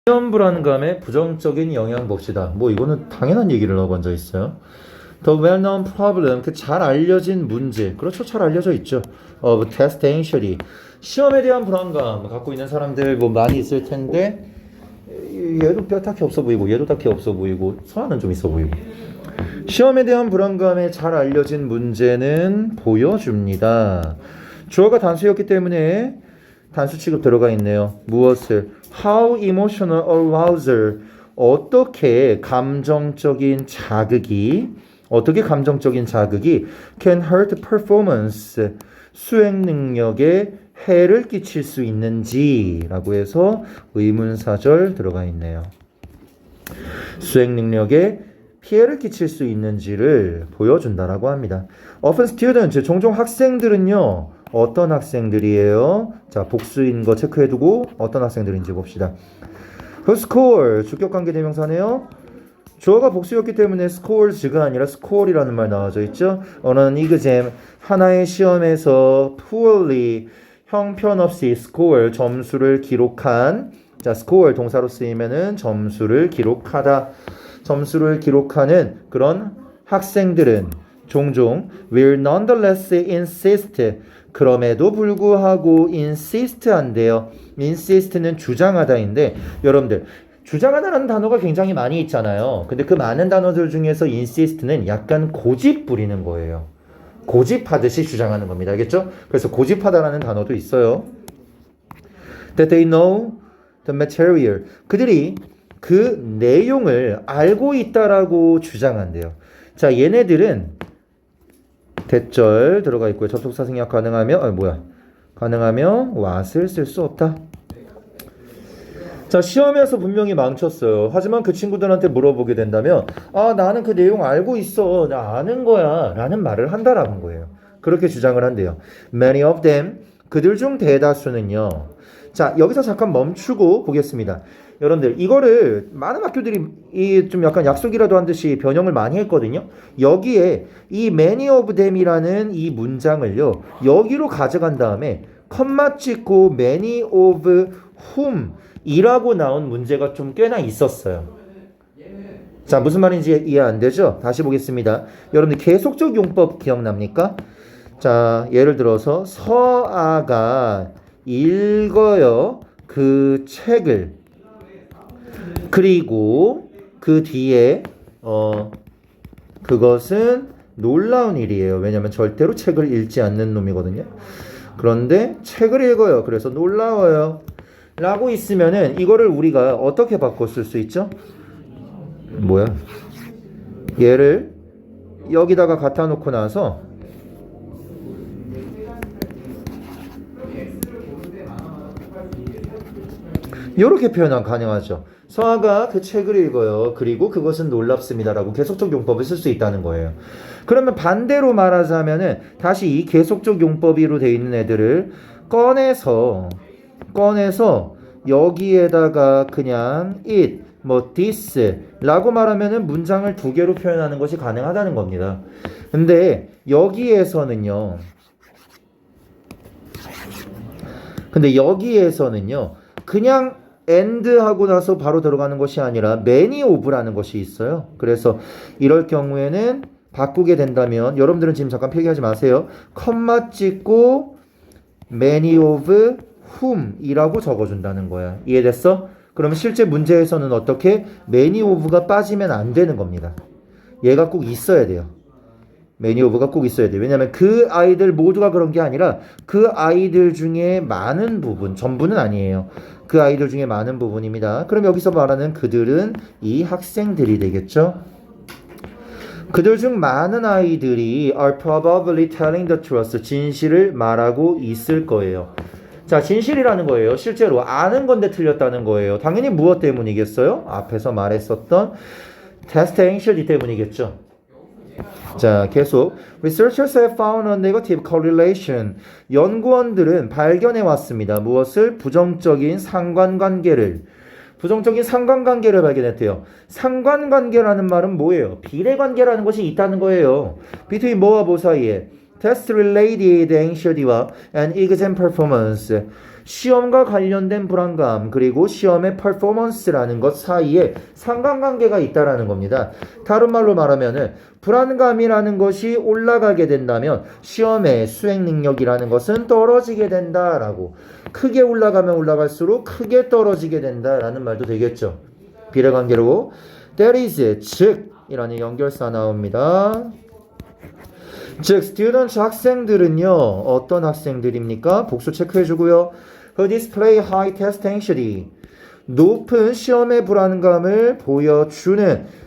시험 불안감의 부정적인 영향 봅시다. 뭐 이거는 당연한 얘기를 하고 앉아 있어요. The well-known problem, 그 잘 알려진 문제. 그렇죠, 잘 알려져 있죠. Of test anxiety. 시험에 대한 불안감 갖고 있는 사람들 뭐 많이 있을 텐데 얘도 딱히 없어 보이고 얘도 딱히 없어 보이고 서아는 좀 있어 보이고. 시험에 대한 불안감에 잘 알려진 문제는 보여줍니다. 주어가 단수였기 때문에 단수 취급 들어가 있네요. 무엇을? How emotional arousal. 어떻게 감정적인 자극이 can hurt performance. 수행 능력에 해를 끼칠 수 있는지라고 해서 의문사절 들어가 있네요. 수행 능력에 피해를 끼칠 수 있는지를 보여준다라고 합니다. Often students, 종종 학생들은요. 어떤 학생들이에요? 자, 복수인 거 체크해두고 어떤 학생들인지 봅시다. 그 score, 주격관계 대명사네요. 주어가 복수였기 때문에 scores가 아니라 score이라는 말 나와져 있죠. 어느 exam, 하나의 시험에서 poorly, 형편없이 score, 점수를 기록한. 자, score 동사로 쓰이면은 점수를 기록하다. 점수를 기록하는 그런 학생들은 종종 will nonetheless insist. 그럼에도 불구하고 insist 한대요. insist는 주장하다인데 여러분들 주장하다라는 단어가 굉장히 많이 있잖아요. 근데 그 많은 단어들 중에서 insist는 약간 고집 부리는 거예요. 고집하듯이 주장하는 겁니다. 알겠죠? 그래서 고집하다라는 단어도 있어요. That they know the material. 그들이 그 내용을 알고 있다라고 주장한대요. 자, 얘네들은 대절 들어가 있고요. 접속사 생략 가능하면 가능하면 what을 쓸 수 없다. 자, 시험에서 분명히 망쳤어요. 하지만 그 친구들한테 물어보게 된다면 나는 그 내용 알고 있어. 나 아는 거야. 라는 말을 한다라는 거예요. 그렇게 주장을 한대요. Many of them, 그들 중 대다수는요. 자, 여기서 잠깐 멈추고 보겠습니다. 여러분들 이거를 많은 학교들이 좀 약간 약속이라도 한 듯이 변형을 많이 했거든요. 여기에 이 many of them이라는 이 문장을요. 여기로 가져간 다음에 컴마 찍고 many of whom 이라고 나온 문제가 좀 꽤나 있었어요. 자, 무슨 말인지 이해 안 되죠? 다시 보겠습니다. 여러분들 계속적 용법 기억납니까? 자, 예를 들어서 서아가 읽어요. 그 책을. 그리고 그 뒤에 그것은 놀라운 일이에요. 왜냐하면 절대로 책을 읽지 않는 놈이거든요. 그런데 책을 읽어요. 그래서 놀라워요. 라고 있으면은 이거를 우리가 어떻게 바꿔 쓸 수 있죠? 얘를 여기다가 갖다 놓고 나서 이렇게 표현하면 가능하죠. 서아가 그 책을 읽어요. 그리고 그것은 놀랍습니다라고 계속적 용법을 쓸 수 있다는 거예요. 그러면 반대로 말하자면은 다시 이 계속적 용법으로 되어 있는 애들을 꺼내서 여기에다가 그냥 it, this 라고 말하면은 문장을 두 개로 표현하는 것이 가능하다는 겁니다. 근데 여기에서는요 그냥 and 하고 나서 바로 들어가는 것이 아니라 many of라는 것이 있어요. 그래서 이럴 경우에는 바꾸게 된다면 여러분들은 지금 잠깐 필기하지 마세요. 컴마 찍고 many of whom 이라고 적어준다는 거야. 이해됐어? 그러면 실제 문제에서는 어떻게? many of가 빠지면 안 되는 겁니다. 얘가 꼭 있어야 돼요. many of가 꼭 있어야 돼요. 왜냐하면 그 아이들 모두가 그런 게 아니라 그 아이들 중에 많은 부분, 전부는 아니에요. 그 아이들 중에 많은 부분입니다. 그럼 여기서 말하는 그들은 이 학생들이 되겠죠? 그들 중 많은 아이들이 are probably telling the truth. 진실을 말하고 있을 거예요. 자, 진실이라는 거예요. 실제로 아는 건데 틀렸다는 거예요. 당연히 무엇 때문이겠어요? 앞에서 말했었던 test anxiety 때문이겠죠. 자, 계속 Researchers have found a negative correlation. 연구원들은 발견해 왔습니다. 무엇을? 부정적인 상관관계를 발견했대요. 상관관계라는 말은 뭐예요? 비례관계라는 것이 있다는 거예요. between 뭐와 뭐 사이에? Test related anxiety와 an exam performance. 시험과 관련된 불안감 그리고 시험의 퍼포먼스라는 것 사이에 상관관계가 있다라는 겁니다. 다른 말로 말하면은 불안감이라는 것이 올라가게 된다면 시험의 수행 능력이라는 것은 떨어지게 된다라고. 크게 올라가면 올라갈수록 크게 떨어지게 된다라는 말도 되겠죠. 비례관계로 that is 즉 이라는 연결사 나옵니다. 즉 students 학생들은요 어떤 학생들입니까? 복수 체크해주고요. who display high test anxiety 높은 시험의 불안감을 보여주는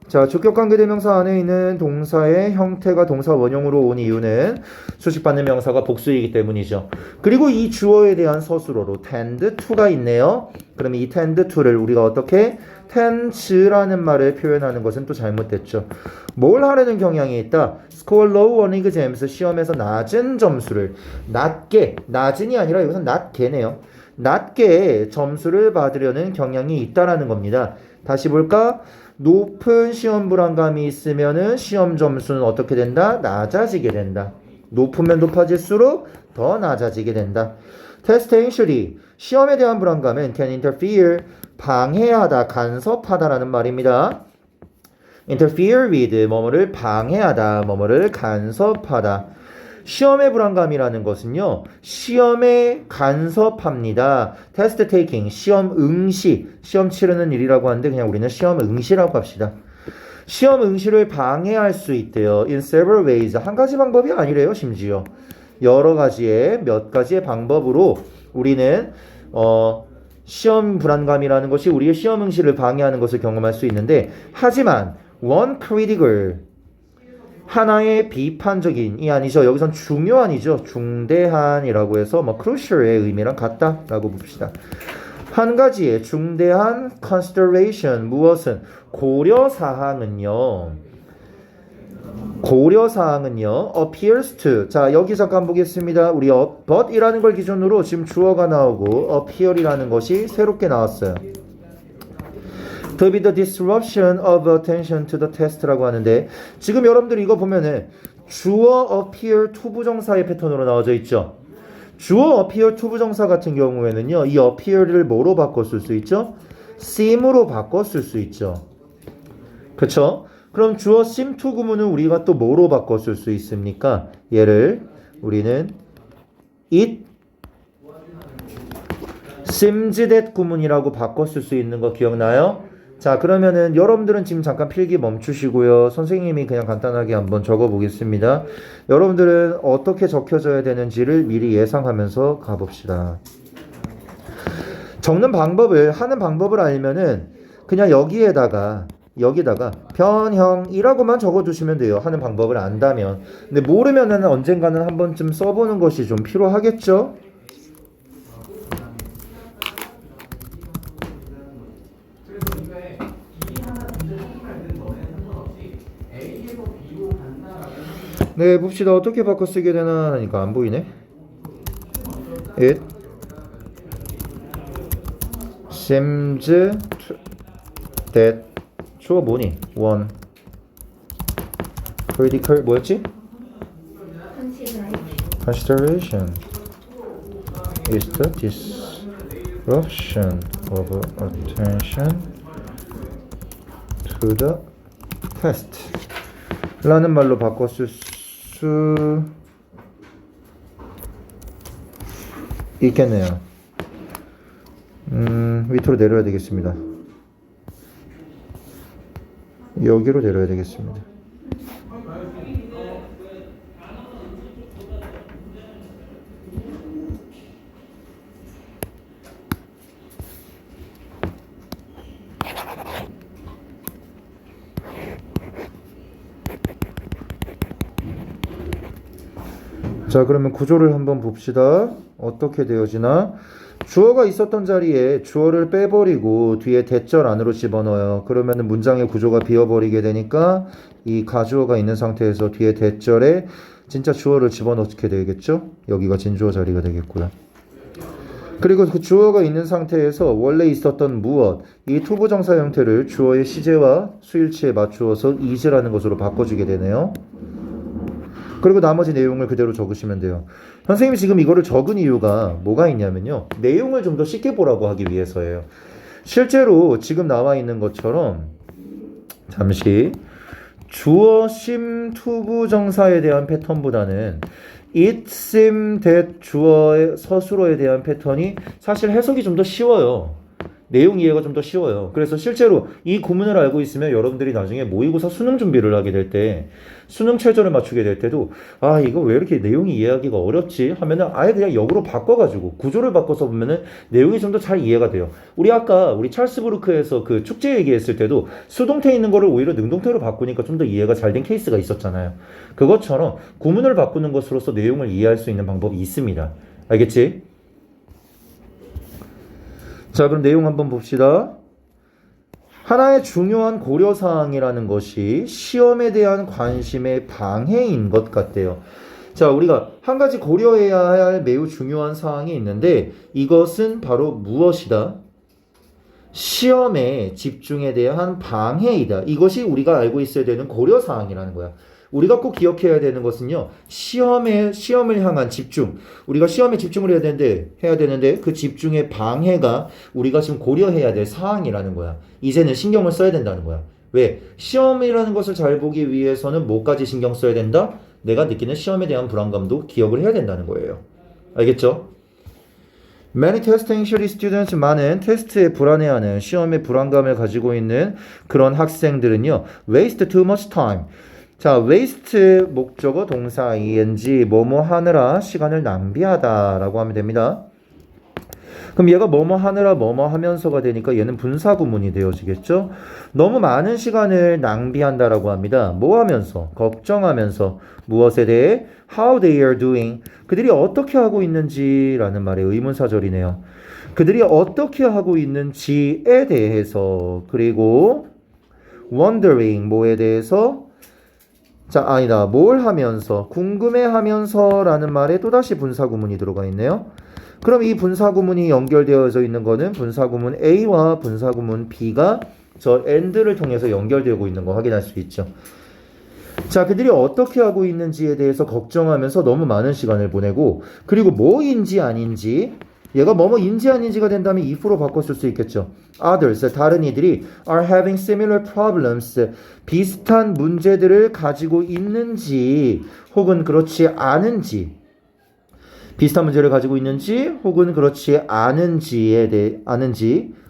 자, 주격관계대명사 안에 있는 동사의 형태가 동사 원형으로 온 이유는 수식받는 명사가 복수이기 때문이죠. 그리고 이 주어에 대한 서술어로 tend to가 있네요. 그럼 이 tend to를 우리가 어떻게 tends라는 말을 표현하는 것은 또 잘못됐죠. 뭘 하려는 경향이 있다. score low on exams 시험에서 낮은 점수를 낮은이 아니라 여기서 낮게네요. 낮게 점수를 받으려는 경향이 있다라는 겁니다. 다시 볼까? 높은 시험 불안감이 있으면은 시험 점수는 어떻게 된다? 낮아지게 된다. 높으면 높아질수록 더 낮아지게 된다. Test anxiety, 시험에 대한 불안감은 can interfere, 방해하다, 간섭하다라는 말입니다. interfere with, 뭐뭐를 방해하다, 뭐뭐를 간섭하다. 시험의 불안감이라는 것은요, 시험에 간섭합니다. 테스트 테이킹, 시험 응시, 시험 치르는 일이라고 하는데 그냥 우리는 시험 응시라고 합시다. 시험 응시를 방해할 수 있대요. In several ways. 한 가지 방법이 아니래요, 심지어. 여러 가지의, 몇 가지의 방법으로 우리는, 시험 불안감이라는 것이 우리의 시험 응시를 방해하는 것을 경험할 수 있는데, 하지만, one critical, 하나의 비판적인 이 아니죠. 여기선 중요한이죠. 중대한이라고 해서 뭐 crucial의 의미랑 같다라고 봅시다. 한 가지의 중대한 consideration 무엇은 고려사항은요. appears to 자 여기 잠깐 보겠습니다. 우리 but이라는 걸 기준으로 지금 주어가 나오고 appear이라는 것이 새롭게 나왔어요. To be the disruption of attention to the test라고 하는데 지금 여러분들이 이거 보면은 주어 appear to 부정사의 패턴으로 나와져 있죠. 주어 appear to 부정사 같은 경우에는요. 이 appear를 뭐로 바꿨을 수 있죠? seem으로 바꿨을 수 있죠. 그쵸? 그럼 주어 seem to 구문은 우리가 또 뭐로 바꿨을 수 있습니까? 얘를 우리는 it seems that 구문이라고 바꿨을 수 있는 거 기억나요? 자 그러면은 여러분들은 지금 잠깐 필기 멈추시고요. 선생님이 그냥 간단하게 한번 적어 보겠습니다. 여러분들은 어떻게 적혀져야 되는지를 미리 예상하면서 가봅시다. 적는 방법을 하는 방법을 알면은 그냥 여기다가 변형이라고만 적어두시면 돼요. 하는 방법을 안다면. 근데 모르면은 언젠가는 한 번쯤 써보는 것이 좀 필요하겠죠? 네, 봅시다. 어떻게 바꿔 쓰게 되나 하니까 안 보이네. It seems that 주어 뭐니? one critical 뭐였지? consideration is the disruption of attention to the test 라는 말로 바꿨을 수 있겠네요. 밑으로 내려야 되겠습니다. 여기로 내려야 되겠습니다. 자 그러면 구조를 한번 봅시다. 어떻게 되어지나? 주어가 있었던 자리에 주어를 빼버리고 뒤에 대절 안으로 집어넣어요. 그러면 문장의 구조가 비어버리게 되니까 이 가주어가 있는 상태에서 뒤에 대절에 진짜 주어를 집어넣게 되겠죠? 여기가 진주어 자리가 되겠고요. 그리고 그 주어가 있는 상태에서 원래 있었던 무엇, 이 투부정사 형태를 주어의 시제와 수일치에 맞추어서 is라는 것으로 바꿔주게 되네요. 그리고 나머지 내용을 그대로 적으시면 돼요. 선생님이 지금 이거를 적은 이유가 뭐가 있냐면요. 내용을 좀 더 쉽게 보라고 하기 위해서예요. 실제로 지금 나와 있는 것처럼 잠시 주어 심 투부 정사에 대한 패턴보다는 it seem that 주어의 서술어에 대한 패턴이 사실 해석이 좀 더 쉬워요. 내용 이해가 좀 더 쉬워요. 그래서 실제로 이 구문을 알고 있으면 여러분들이 나중에 모의고사 수능 준비를 하게 될 때 수능 최저를 맞추게 될 때도 아 이거 왜 이렇게 내용이 이해하기가 어렵지 하면은 아예 그냥 역으로 바꿔가지고 구조를 바꿔서 보면은 내용이 좀 더 잘 이해가 돼요. 우리 아까 우리 찰스 브루크에서 그 축제 얘기했을 때도 수동태 있는 거를 오히려 능동태로 바꾸니까 좀 더 이해가 잘 된 케이스가 있었잖아요. 그것처럼 구문을 바꾸는 것으로서 내용을 이해할 수 있는 방법이 있습니다. 알겠지? 자, 그럼 내용 한번 봅시다. 하나의 중요한 고려사항이라는 것이 시험에 대한 관심의 방해인 것 같대요. 자, 우리가 한 가지 고려해야 할 매우 중요한 사항이 있는데 이것은 바로 무엇이다? 시험의 집중에 대한 방해이다. 이것이 우리가 알고 있어야 되는 고려사항이라는 거야. 우리가 꼭 기억해야 되는 것은요. 시험을 향한 집중. 우리가 시험에 집중을 해야 되는데 그 집중의 방해가 우리가 지금 고려해야 될 사항이라는 거야. 이제는 신경을 써야 된다는 거야. 왜? 시험이라는 것을 잘 보기 위해서는 뭐까지 신경 써야 된다? 내가 느끼는 시험에 대한 불안감도 기억을 해야 된다는 거예요. 알겠죠? Many test anxiety students, 많은 테스트에 불안해하는 시험에 불안감을 가지고 있는 그런 학생들은요. waste too much time. 자, waste 목적어 동사 ing 뭐뭐 하느라 시간을 낭비하다라고 하면 됩니다. 그럼 얘가 뭐뭐 하느라 뭐뭐 하면서가 되니까 얘는 분사 구문이 되어지겠죠? 너무 많은 시간을 낭비한다라고 합니다. 뭐 하면서? 걱정하면서. 무엇에 대해? How they are doing. 그들이 어떻게 하고 있는지라는 말의 의문사절이네요. 그들이 어떻게 하고 있는지에 대해서. 그리고 wondering 뭐에 대해서? 자, 아니다. 뭘 하면서? 궁금해하면서라는 말에 또다시 분사구문이 들어가 있네요. 그럼 이 분사구문이 연결되어져 있는 거는 분사구문 A와 분사구문 B가 저 and를 통해서 연결되고 있는 거 확인할 수 있죠. 자, 그들이 어떻게 하고 있는지에 대해서 걱정하면서 너무 많은 시간을 보내고 그리고 뭐인지 아닌지 얘가 뭐뭐인지 아닌지가 된다면 if로 바꿨을 수 있겠죠. Others, 다른 이들이 are having similar problems, 비슷한 문제들을 가지고 있는지 혹은 그렇지 않은지 비슷한 문제를 가지고 있는지 혹은 그렇지 않은지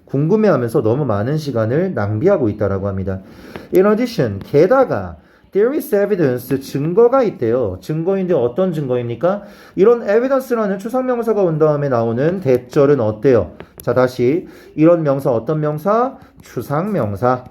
궁금해하면서 너무 많은 시간을 낭비하고 있다라고 합니다. In addition, 게다가 there is evidence, 증거가 있대요. 증거인데 어떤 증거입니까? 이런 evidence라는 추상명사가 온 다음에 나오는 대절은 어때요? 자, 다시 이런 명사 어떤 명사? 추상명사.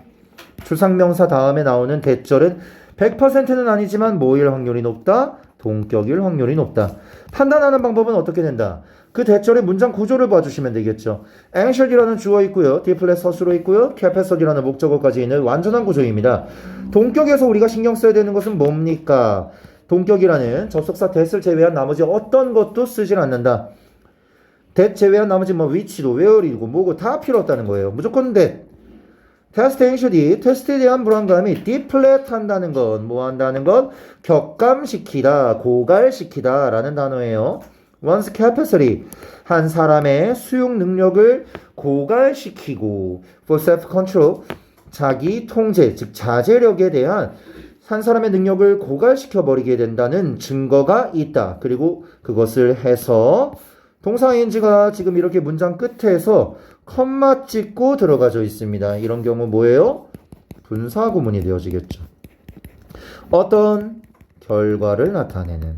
추상명사 다음에 나오는 대절은 100%는 아니지만 뭐일 확률이 높다? 동격일 확률이 높다. 판단하는 방법은 어떻게 된다? 그 대절의 문장 구조를 봐주시면 되겠죠. anxiously라는 주어 있고요. deeply 서술어 있고요. capacely라는 목적어까지 있는 완전한 구조입니다. 동격에서 우리가 신경 써야 되는 것은 뭡니까? 동격이라는 접속사 that을 제외한 나머지 어떤 것도 쓰질 않는다. that 제외한 나머지 뭐 which도 where이고 뭐고 다 필요 없다는 거예요. 무조건 that. 테스트 anxiety, 테스트에 대한 불안감이 deflate 한다는 건, 뭐 한다는 건? 격감시키다, 고갈시키다 라는 단어예요. one's capacity, 한 사람의 수용 능력을 고갈시키고 for self-control, 자기 통제, 즉 자제력에 대한 한 사람의 능력을 고갈시켜버리게 된다는 증거가 있다. 그리고 그것을 해서 동사 ing가 지금 이렇게 문장 끝에서 컴마 찍고 들어가져 있습니다. 이런 경우 뭐예요? 분사 구문이 되어지겠죠. 어떤 결과를 나타내는.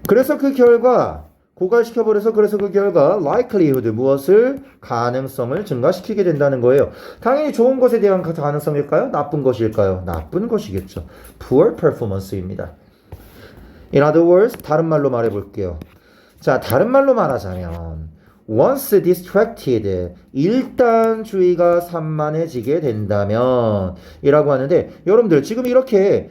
그래서 그 결과 고갈시켜버려서 그래서 그 결과 likelihood 무엇을 가능성을 증가시키게 된다는 거예요. 당연히 좋은 것에 대한 가능성일까요? 나쁜 것일까요? 나쁜 것이겠죠. poor performance입니다. In other words, 다른 말로 말해볼게요. 자, 다른 말로 말하자면 once distracted, 일단 주의가 산만해지게 된다면 이라고 하는데 여러분들 지금 이렇게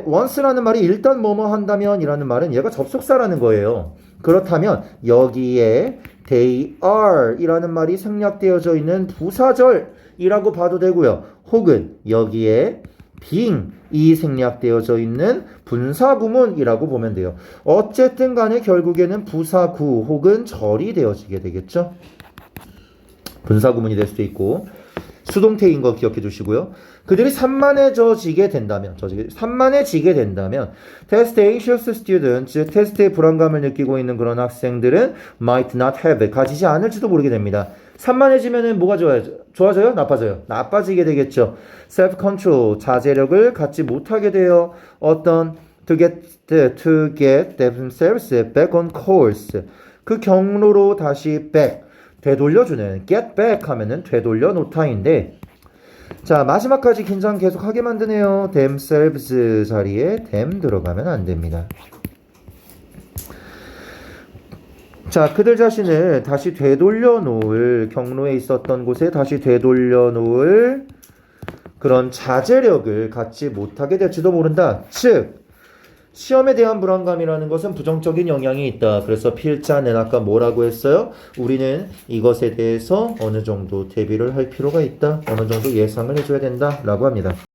once라는 말이 일단 뭐뭐 한다면 이라는 말은 얘가 접속사라는 거예요. 그렇다면 여기에 they are 이라는 말이 생략되어져 있는 부사절이라고 봐도 되고요. 혹은 여기에 being이 생략되어져 있는 분사구문이라고 보면 돼요. 어쨌든 간에 결국에는 부사구 혹은 절이 되어지게 되겠죠. 분사구문이 될 수도 있고 수동태인 거 기억해 주시고요. 그들이 산만해지게 된다면 test anxious students, 테스트에 불안감을 느끼고 있는 그런 학생들은 might not have, 가지지 않을지도 모르게 됩니다. 산만해지면은 뭐가 좋아져요? 나빠져요? 나빠지게 되겠죠. self-control, 자제력을 갖지 못하게 돼요. to get themselves back on course, 그 경로로 다시 back, 되돌려주는, get back 하면은 되돌려 놓다인데, 자, 마지막까지 긴장 계속하게 만드네요. themselves 자리에 them 들어가면 안 됩니다. 자, 그들 자신을 다시 되돌려 놓을, 경로에 있었던 곳에 다시 되돌려 놓을 그런 자제력을 갖지 못하게 될지도 모른다. 즉, 시험에 대한 불안감이라는 것은 부정적인 영향이 있다. 그래서 필자는 아까 뭐라고 했어요? 우리는 이것에 대해서 어느 정도 대비를 할 필요가 있다. 어느 정도 예상을 해줘야 된다. 라고 합니다.